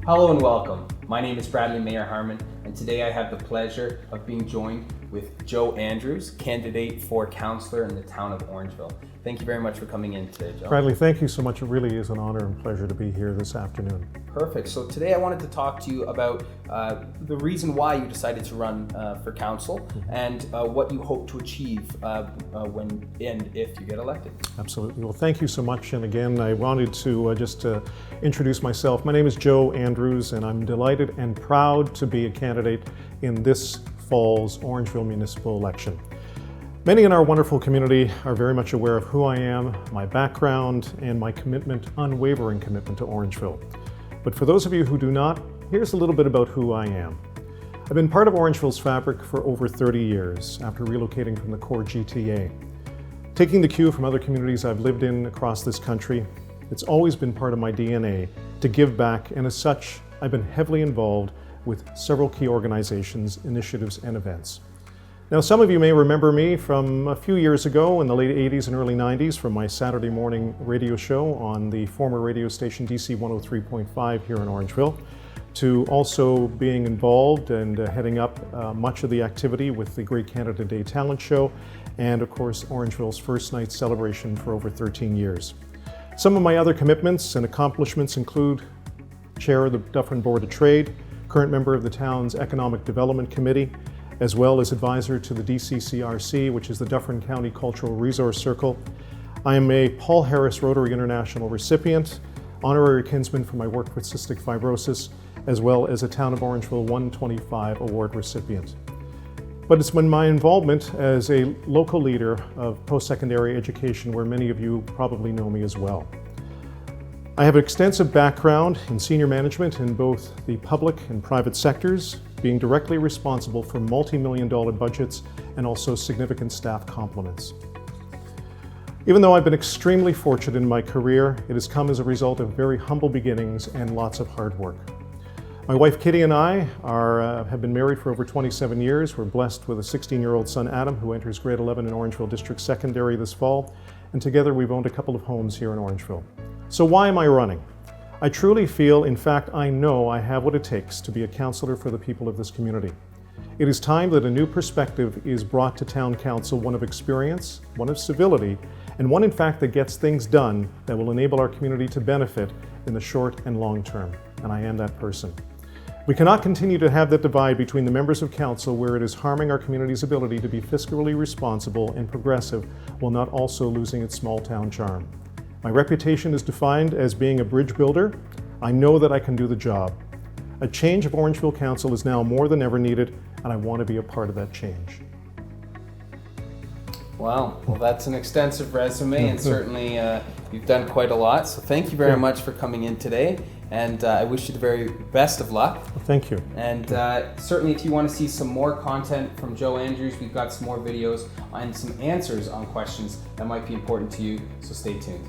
Hello and welcome. My name is Bradleymayerharman, and today I have the pleasure of being joined with Joe Andrews, candidate for councillor in the town of Orangeville. Thank you very much for coming in today, Joe. Bradley, thank you so much. It really is an honor and pleasure to be here this afternoon. Perfect. So today I wanted to talk to you about the reason why you decided to run for council and what you hope to achieve when and if you get elected. Absolutely. Well, thank you so much. And again, I wanted to just introduce myself. My name is Joe Andrews, and I'm delighted and proud to be a candidate in this fall's Orangeville municipal election. Many in our wonderful community are very much aware of who I am, my background, and my commitment, unwavering commitment to Orangeville. But for those of you who do not, here's a little bit about who I am. I've been part of Orangeville's fabric for over 30 years after relocating from the core GTA. Taking the cue from other communities I've lived in across this country, it's always been part of my DNA to give back, and as such, I've been heavily involved with several key organizations, initiatives, and events. Now, some of you may remember me from a few years ago in the late 80s and early 90s from my Saturday morning radio show on the former radio station DC 103.5 here in Orangeville, to also being involved and heading up much of the activity with the Great Canada Day Talent Show, and of course, Orangeville's First Night celebration for over 13 years. Some of my other commitments and accomplishments include Chair of the Dufferin Board of Trade, current member of the town's Economic Development Committee, as well as advisor to the DCCRC, which is the Dufferin County Cultural Resource Circle. I am a Paul Harris Rotary International recipient, honorary kinsman for my work with cystic fibrosis, as well as a Town of Orangeville 125 award recipient. But it's been my involvement as a local leader of post-secondary education where many of you probably know me as well. I have an extensive background in senior management in both the public and private sectors, being directly responsible for multi-million-dollar budgets and also significant staff complements. Even though I've been extremely fortunate in my career, it has come as a result of very humble beginnings and lots of hard work. My wife Kitty and I have been married for over 27 years. We're blessed with a 16-year-old son, Adam, who enters grade 11 in Orangeville District Secondary this fall, and together we've owned a couple of homes here in Orangeville. So why am I running? I truly feel, in fact, I know I have what it takes to be a councillor for the people of this community. It is time that a new perspective is brought to town council, one of experience, one of civility, and one, in fact, that gets things done that will enable our community to benefit in the short and long term, and I am that person. We cannot continue to have that divide between the members of council where it is harming our community's ability to be fiscally responsible and progressive while not also losing its small town charm. My reputation is defined as being a bridge builder. I know that I can do the job. A change of Orangeville Council is now more than ever needed, and I want to be a part of that change. Wow, well that's an extensive resume, and certainly you've done quite a lot, so thank you very much for coming in today, and I wish you the very best of luck. Well, thank you. And certainly if you want to see some more content from Joe Andrews, we've got some more videos and some answers on questions that might be important to you, so stay tuned.